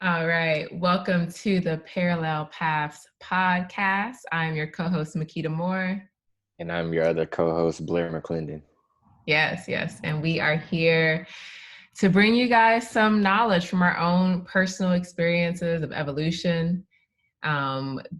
All right. Welcome to the Parallel Paths podcast. I'm your co-host, Makita Moore. And I'm your other co-host, Blair McClendon. Yes. And we are here to bring you guys some knowledge from our own personal experiences of evolution,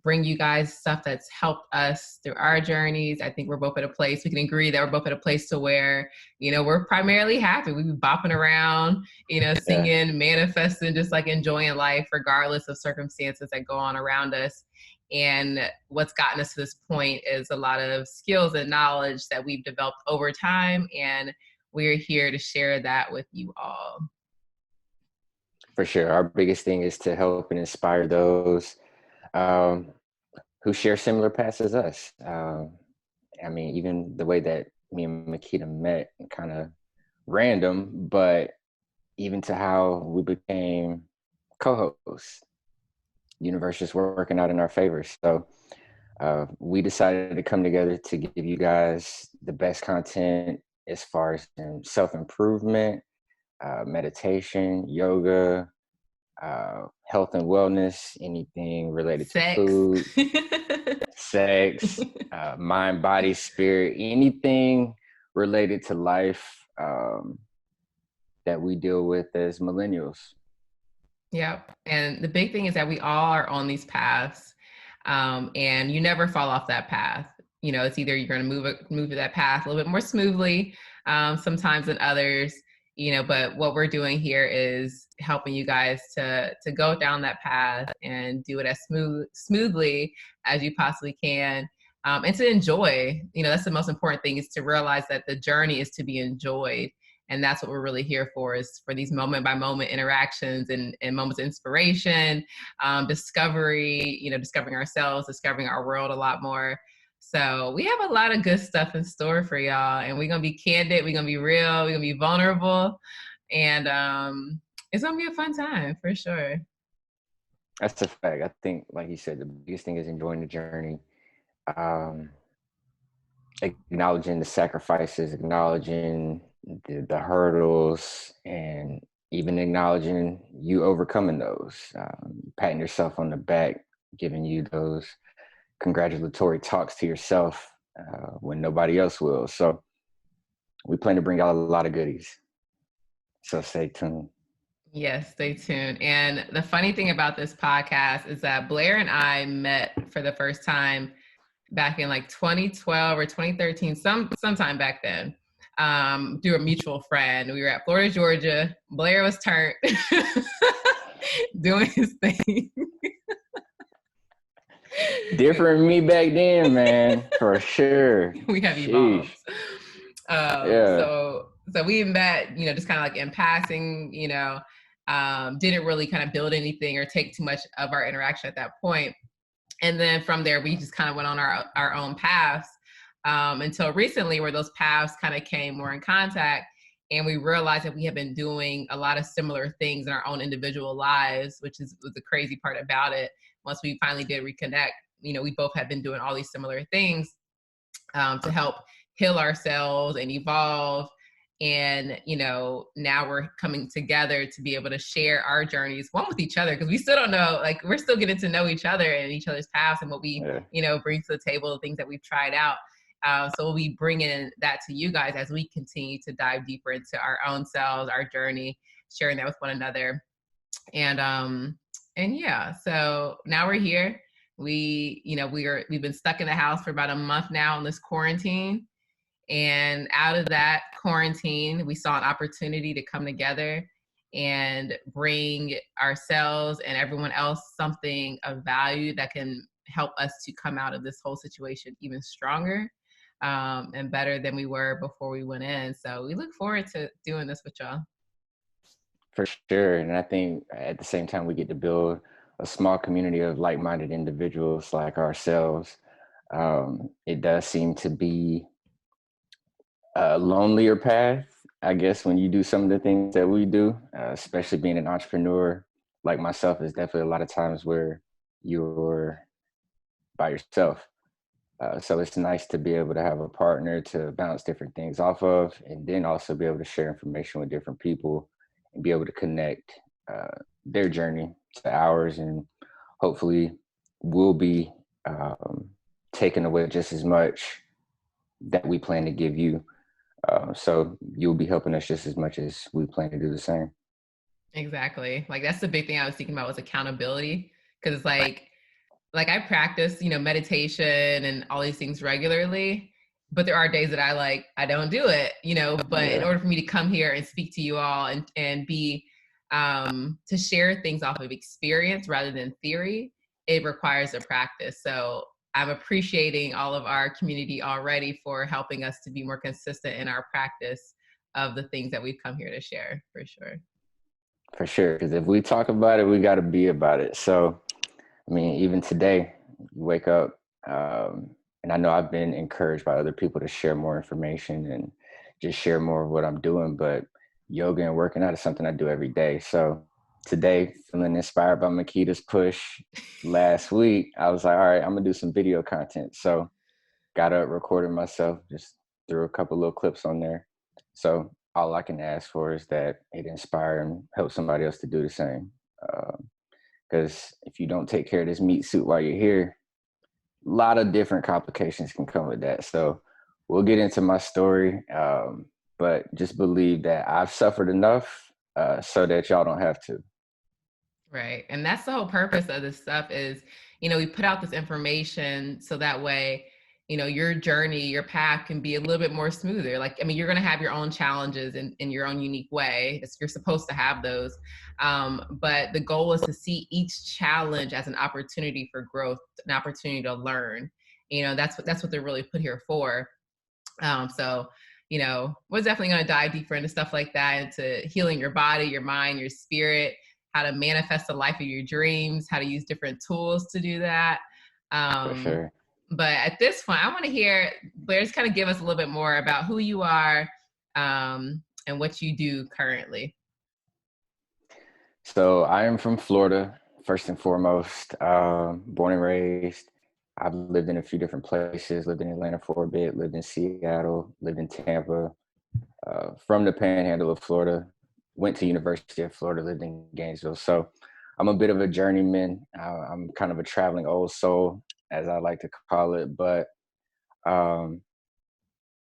bring you guys stuff that's helped us through our journeys. I think we're both at a place, we can agree that we're both at a place to where, we're primarily happy. We be bopping around, singing, manifesting, just like enjoying life regardless of circumstances that go on around us. And what's gotten us to this point is a lot of skills and knowledge that we've developed over time. And we're here to share that with you all. For sure. Our biggest thing is to help and inspire those who share similar paths as us. Even the way that me and Makita met, kind of random, but even to how we became co-hosts, universe is working out in our favor. So we decided to come together to give you guys the best content as far as self-improvement, meditation, yoga, health and wellness, anything related to food, sex, mind, body, spirit, anything related to life that we deal with as millennials. Yep. And the big thing is that we all are on these paths, and you never fall off that path. It's either you're going to move to that path a little bit more smoothly, sometimes than others, but what we're doing here is helping you guys to go down that path and do it as smoothly as you possibly can. And to enjoy, that's the most important thing, is to realize that the journey is to be enjoyed. And that's what we're really here for, is for these moment by moment interactions and moments of inspiration, discovery, discovering ourselves, discovering our world a lot more. So we have a lot of good stuff in store for y'all, and we're going to be candid. We're going to be real. We're going to be vulnerable, and it's going to be a fun time for sure. That's a fact. I think, like you said, the biggest thing is enjoying the journey, acknowledging the sacrifices, acknowledging the hurdles, and even acknowledging you overcoming those, patting yourself on the back, giving you those congratulatory talks to yourself when nobody else will. So we plan to bring out a lot of goodies. So stay tuned. Yes, stay tuned. And the funny thing about this podcast is that Blair and I met for the first time back in like 2012 or 2013, sometime back then, through a mutual friend. We were at Florida, Georgia. Blair was turned doing his thing. Different me back then, man, for sure. We have evolved. So we met, just kind of like in passing, didn't really kind of build anything or take too much of our interaction at that point. And then from there, we just kind of went on our own paths until recently, where those paths kind of came more in contact. And we realized that we have been doing a lot of similar things in our own individual lives, which was the crazy part about it. Once we finally did reconnect, we both had been doing all these similar things to help heal ourselves and evolve. And, now we're coming together to be able to share our journeys, one with each other, because we still don't know, like, we're still getting to know each other and each other's paths and what we, bring to the table, the things that we've tried out. So we'll be bringing that to you guys as we continue to dive deeper into our own selves, our journey, sharing that with one another. And yeah, so now we're here. We've been stuck in the house for about a month now in this quarantine. And out of that quarantine, we saw an opportunity to come together and bring ourselves and everyone else something of value that can help us to come out of this whole situation even stronger and better than we were before we went in. So we look forward to doing this with y'all. For sure. And I think at the same time, we get to build a small community of like-minded individuals like ourselves. It does seem to be a lonelier path, I guess, when you do some of the things that we do, especially being an entrepreneur like myself. Is definitely a lot of times where you're by yourself. So it's nice to be able to have a partner to bounce different things off of, and then also be able to share information with different people and be able to connect their journey to ours, and hopefully we'll be taking away just as much that we plan to give you. So you'll be helping us just as much as we plan to do the same. Exactly. Like that's the big thing I was thinking about was accountability. Cause it's like I practice, meditation and all these things regularly, but there are days that I don't do it, but in Yeah, order for me to come here and speak to you all and be to share things off of experience rather than theory, it requires a practice. So I'm appreciating all of our community already for helping us to be more consistent in our practice of the things that we've come here to share, for sure. for sure. Because if we talk about it, we got to be about it. So, I mean, even today, you wake up, and I know I've been encouraged by other people to share more information and just share more of what I'm doing. But yoga and working out is something I do every day. So today, feeling inspired by Makita's push last week, I was like, all right, I'm gonna do some video content. So got up, recorded myself, just threw a couple little clips on there. So all I can ask for is that it inspire and help somebody else to do the same. Because if you don't take care of this meat suit while you're here, a lot of different complications can come with that. So we'll get into my story, but just believe that I've suffered enough so that y'all don't have to. Right. And that's the whole purpose of this stuff is, we put out this information so that way, your journey, your path can be a little bit more smoother. Like, I mean, you're going to have your own challenges in your own unique way. You're supposed to have those. But the goal is to see each challenge as an opportunity for growth, an opportunity to learn. That's what they're really put here for. So, we're definitely going to dive deeper into stuff like that, into healing your body, your mind, your spirit, how to manifest the life of your dreams, how to use different tools to do that. For Um, sure. but at this point, I want to hear Blair, just kind of give us a little bit more about who you are and what you do currently. So I am from Florida, first and foremost, born and raised. I've lived in a few different places, lived in Atlanta for a bit, lived in Seattle, lived in Tampa, from the panhandle of Florida, went to University of Florida, lived in Gainesville. So I'm a bit of a journeyman. I'm kind of a traveling old soul, as I like to call it. But um,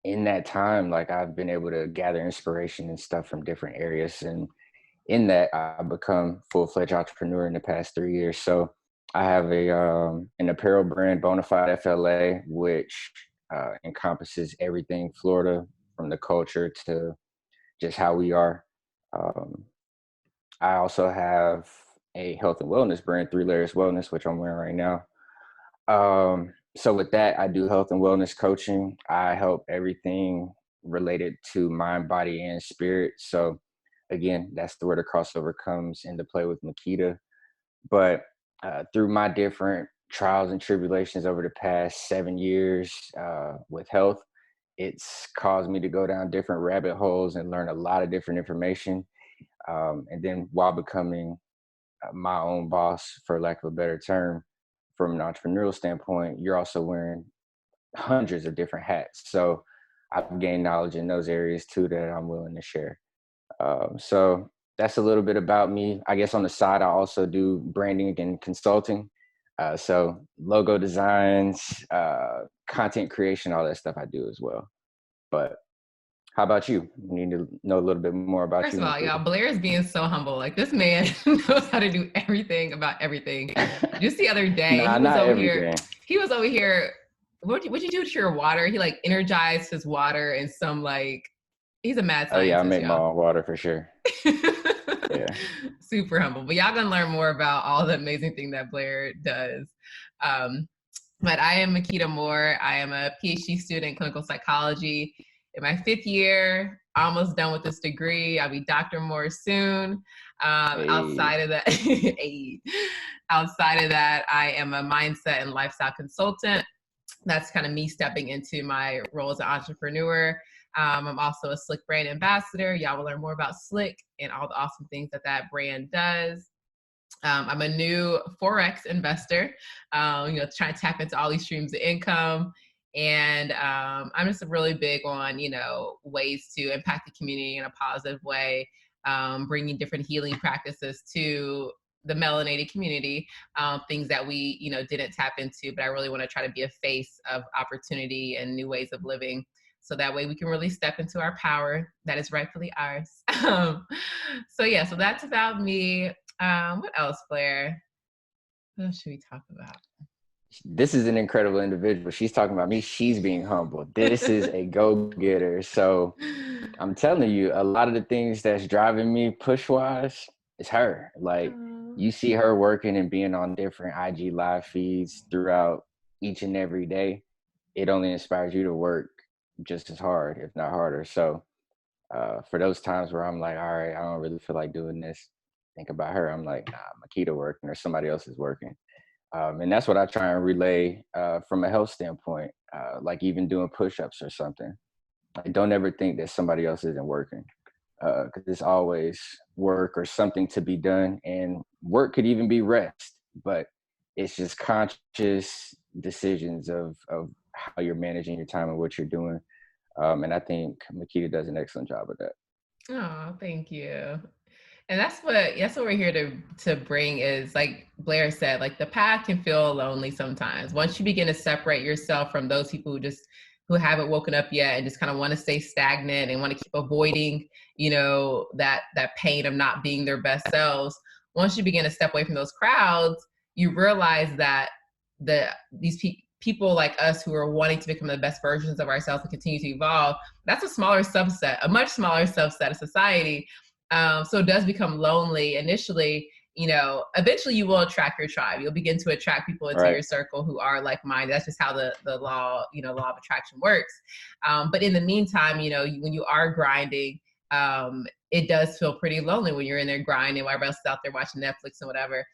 in that time, like I've been able to gather inspiration and stuff from different areas. And in that, I've become full-fledged entrepreneur in the past 3 years. So I have an apparel brand, Bonafide FLA, which encompasses everything Florida, from the culture to just how we are. Um, I also have a health and wellness brand, Three Layers Wellness, which I'm wearing right now. So with that, I do health and wellness coaching. I help everything related to mind, body, and spirit. So again, that's where the crossover comes into play with Makita. But through my different trials and tribulations over the past 7 years with health, it's caused me to go down different rabbit holes and learn a lot of different information. And then while becoming my own boss, for lack of a better term, from an entrepreneurial standpoint, you're also wearing hundreds of different hats. So I've gained knowledge in those areas too that I'm willing to share. So that's a little bit about me. I guess on the side, I also do branding and consulting. So logo designs, content creation, all that stuff I do as well. But how about you? We need to know a little bit more about First you, of all, y'all, Makita. Blair is being so humble. Like this man knows how to do everything about everything. Just the other day, Nah, not everything. he was over here. What'd you do to your water? He like energized his water in some he's a mad Oh yeah, I scientist, make my y'all. own water for sure. Yeah. Super humble. But y'all gonna learn more about all the amazing thing that Blair does. Um, but I am Makita Moore. I am a PhD student in clinical psychology in my 5th year, almost done with this degree. I'll be Dr. Moore soon. Hey, Outside of that, outside of that, I am a mindset and lifestyle consultant. That's kind of me stepping into my role as an entrepreneur. I'm also a Slick brand ambassador. Y'all will learn more about Slick and all the awesome things that brand does. I'm a new Forex investor, trying to tap into all these streams of income. And I'm just really big on, ways to impact the community in a positive way, bringing different healing practices to the melanated community, things that we, didn't tap into. But I really want to try to be a face of opportunity and new ways of living. So that way we can really step into our power that is rightfully ours. So yeah, so that's about me. What else, Blair? What else should we talk about? This is an incredible individual. She's talking about me. She's being humble. This is a go-getter. So I'm telling you, a lot of the things that's driving me push-wise is her. Like, you see her working and being on different IG live feeds throughout each and every day. It only inspires you to work just as hard, if not harder. So for those times where I'm like, all right, I don't really feel like doing this, think about her. I'm like, nah, Makita working or somebody else is working. And that's what I try and relay from a health standpoint, like even doing push-ups or something. I don't ever think that somebody else isn't working, because it's always work or something to be done. And work could even be rest, but it's just conscious decisions of how you're managing your time and what you're doing. And I think Makita does an excellent job of that. Oh, thank you. And that's what we're here to bring is, like Blair said, like the path can feel lonely sometimes. Once you begin to separate yourself from those people who haven't woken up yet and just kind of want to stay stagnant and want to keep avoiding, that pain of not being their best selves. Once you begin to step away from those crowds, you realize that these people like us who are wanting to become the best versions of ourselves and continue to evolve, that's a much smaller subset of society. So it does become lonely initially. Eventually you will attract your tribe. You'll begin to attract people into your circle who are like-minded. That's just how the law of attraction works. But in the meantime, when you are grinding, it does feel pretty lonely when you're in there grinding while everybody else is out there watching Netflix and whatever.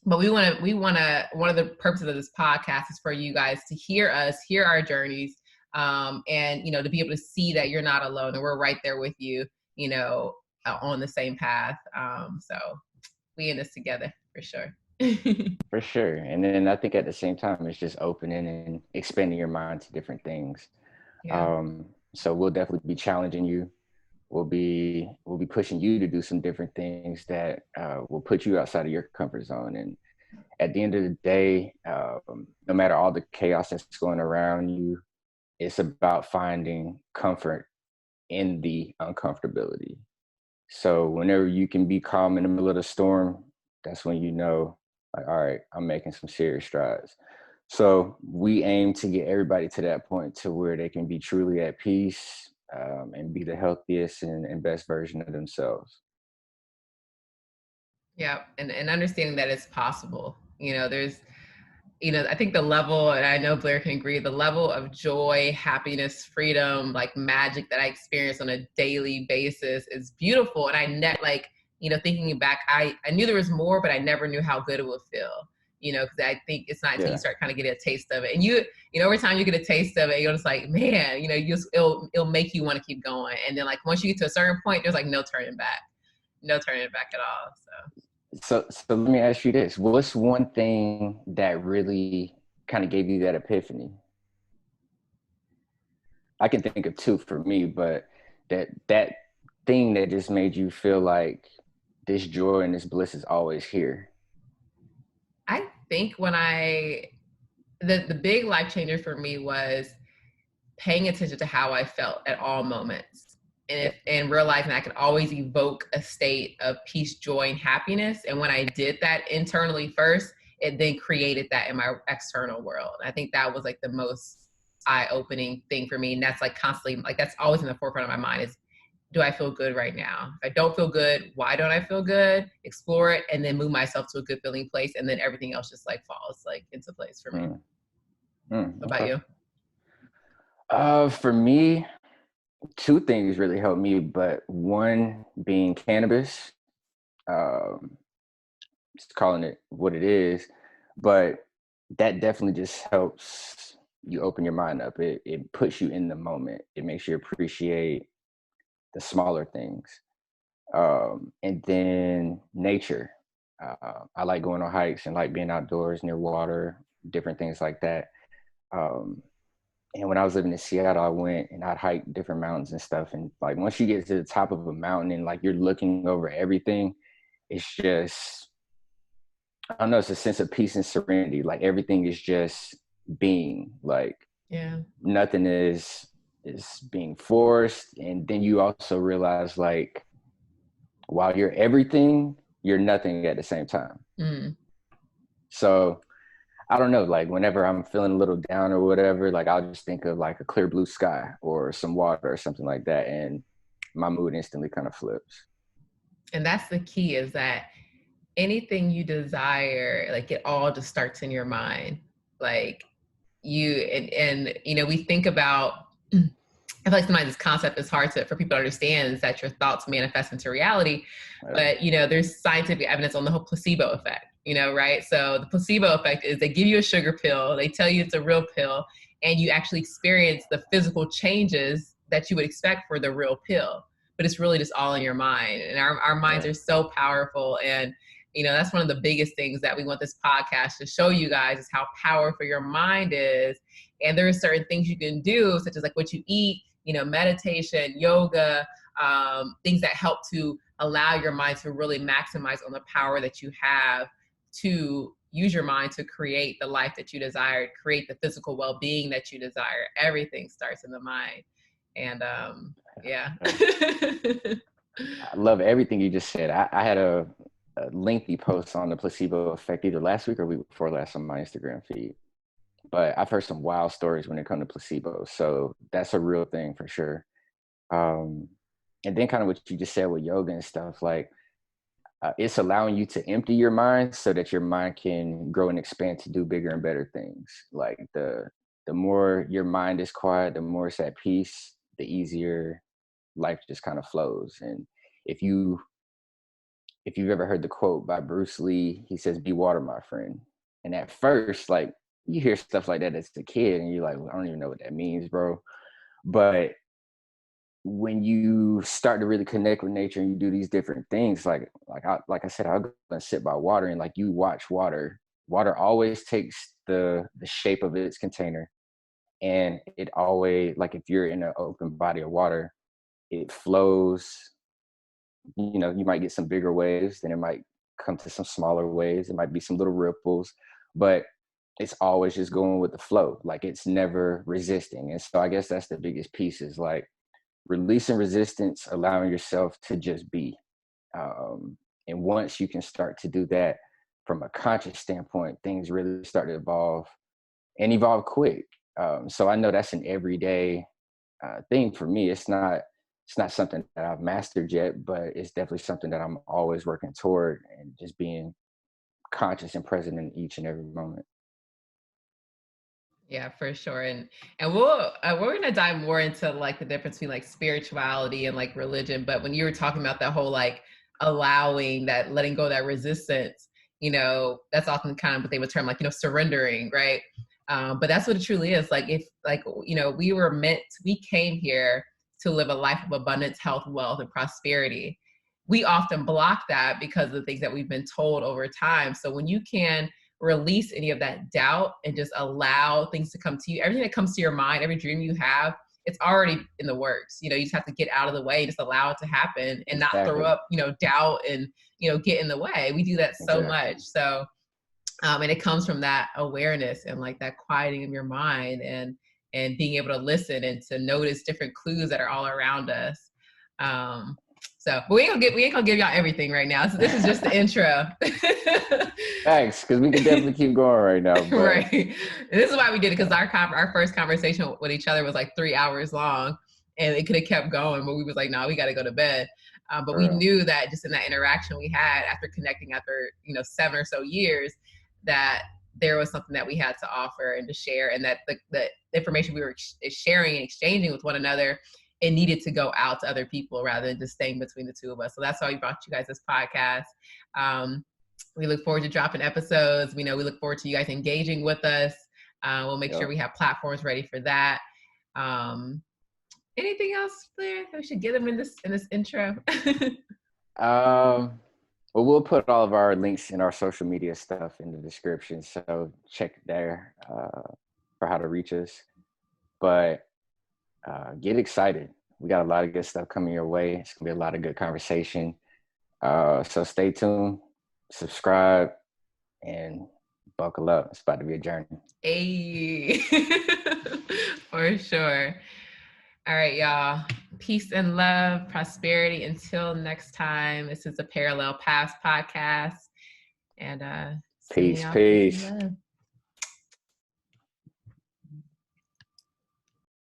But one of the purposes of this podcast is for you guys to hear us, hear our journeys, and, to be able to see that you're not alone and we're right there with you, on the same path. So we in this together for sure. For sure. And then I think at the same time, it's just opening and expanding your mind to different things. Yeah. So we'll definitely be challenging you. We'll be pushing you to do some different things that will put you outside of your comfort zone. And at the end of the day, no matter all the chaos that's going around you, it's about finding comfort in the uncomfortability. So whenever you can be calm in the middle of the storm, that's when you know, like, all right, I'm making some serious strides. So we aim to get everybody to that point to where they can be truly at peace, and be the healthiest and best version of themselves. Yeah, and understanding that it's possible. There's, I think the level, and I know Blair can agree, the level of joy, happiness, freedom, like magic that I experience on a daily basis is beautiful. And thinking back, I knew there was more, but I never knew how good it would feel. Because I think it's not until you start kind of getting a taste of it. And over time you get a taste of it, you're just like, man, it'll make you want to keep going. And then like once you get to a certain point, there's like no turning back at all. So let me ask you this. What's one thing that really kind of gave you that epiphany? I can think of two for me, but that thing that just made you feel like this joy and this bliss is always here. I think the big life changer for me was paying attention to how I felt at all moments, and realizing I could always evoke a state of peace, joy, and happiness. And when I did that internally first, it then created that in my external world. I think that was like the most eye-opening thing for me. And that's like constantly, like that's always in the forefront of my mind is, do I feel good right now? If I don't feel good, why don't I feel good? Explore it and then move myself to a good feeling place. And then everything else just like falls like into place for me. What about you? For me, two things really helped me, but one being cannabis, just calling it what it is, but that definitely just helps you open your mind up. It puts you in the moment. It makes you appreciate the smaller things. And then nature. I like going on hikes and like being outdoors near water, different things like that. And when I was living in Seattle, I went and I'd hike different mountains and stuff. And like once you get to the top of a mountain and like you're looking over everything, it's just I don't know, it's a sense of peace and serenity. Like everything is just being, like Yeah. nothing is being forced. And then you also realize like while you're everything, you're nothing at the same time. Mm. So I don't know, like whenever I'm feeling a little down or whatever, like I'll just think of like a clear blue sky or some water or something like that, and my mood instantly kind of flips. And that's the key, is that anything you desire, like it all just starts in your mind. Like and you know, we think about, I feel like sometimes this concept is hard for people to understand, is that your thoughts manifest into reality. Yeah. But, you know, there's scientific evidence on the whole placebo effect, you know, right? So the placebo effect is they give you a sugar pill, they tell you it's a real pill, and you actually experience the physical changes that you would expect for the real pill. But it's really just all in your mind. And our minds Yeah. are so powerful. And, you know, that's one of the biggest things that we want this podcast to show you guys, is how powerful your mind is. And there are certain things you can do, such as like what you eat, you know, meditation, yoga, things that help to allow your mind to really maximize on the power that you have to use your mind to create the life that you desire, create the physical well-being that you desire. Everything starts in the mind. And yeah. I love everything you just said. I had a lengthy post on the placebo effect either last week or week before last on my Instagram feed. But I've heard some wild stories when it comes to placebo. So that's a real thing for sure. Um, and then kind of what you just said with yoga and stuff, like it's allowing you to empty your mind so that your mind can grow and expand to do bigger and better things. Like the more your mind is quiet, the more it's at peace, the easier life just kind of flows. And if you if you've ever heard the quote by Bruce Lee, he says, "Be water, my friend." And at first, like you hear stuff like that as a kid, and you're like, well, I don't even know what that means, bro. But when you start to really connect with nature and you do these different things, like I said, I'll go and sit by water, and like you watch water. Water always takes the shape of its container, and it always, like if you're in an open body of water, it flows. You know, you might get some bigger waves, then it might come to some smaller waves, it might be some little ripples, but it's always just going with the flow, like it's never resisting. And so I guess that's the biggest piece, is like releasing resistance, allowing yourself to just be. And once you can start to do that from a conscious standpoint, things really start to evolve and evolve quick. So I know that's an everyday thing for me. It's not something that I've mastered yet, but it's definitely something that I'm always working toward, and just being conscious and present in each and every moment. Yeah, for sure. And we're gonna dive more into like the difference between like spirituality and like religion. But when you were talking about that whole like allowing that, letting go of that resistance, you know, that's often kind of what they would term like, you know, surrendering, right? But that's what it truly is. Like if like, you know, we came here to live a life of abundance, health, wealth, and prosperity. We often block that because of the things that we've been told over time. So when you can release any of that doubt and just allow things to come to you, everything that comes to your mind, every dream you have, it's already in the works. You know, you just have to get out of the way, just allow it to happen, and not throw Exactly. up, you know, doubt and, you know, get in the way. We do that so Exactly. much. So and it comes from that awareness and like that quieting of your mind, and being able to listen and to notice different clues that are all around us. So but we ain't gonna give y'all everything right now. So this is just the intro. Thanks, because we can definitely keep going right now, but Right. And this is why we did it, because our first conversation with each other was like 3 hours long, and it could have kept going, but we was like, no, we got to go to bed. But for we real. knew that just in that interaction we had after connecting after, you know, 7 or so years, that there was something that we had to offer and to share, and that the information we were sharing and exchanging with one another, it needed to go out to other people rather than just staying between the two of us. So that's why we brought you guys this podcast. Um, we look forward to dropping episodes. We know we look forward to you guys engaging with us. We'll make sure Yep. we have platforms ready for that. Um, Anything else, Blair, that we should get them in this intro? Um, well, we'll put all of our links in our social media stuff in the description, so check there for how to reach us. But get excited. We got a lot of good stuff coming your way. It's gonna be a lot of good conversation. So stay tuned, subscribe, and buckle up. It's about to be a journey. Hey, for sure. All right, y'all. Peace and love, prosperity. Until next time, this is a Parallel Paths podcast. And peace.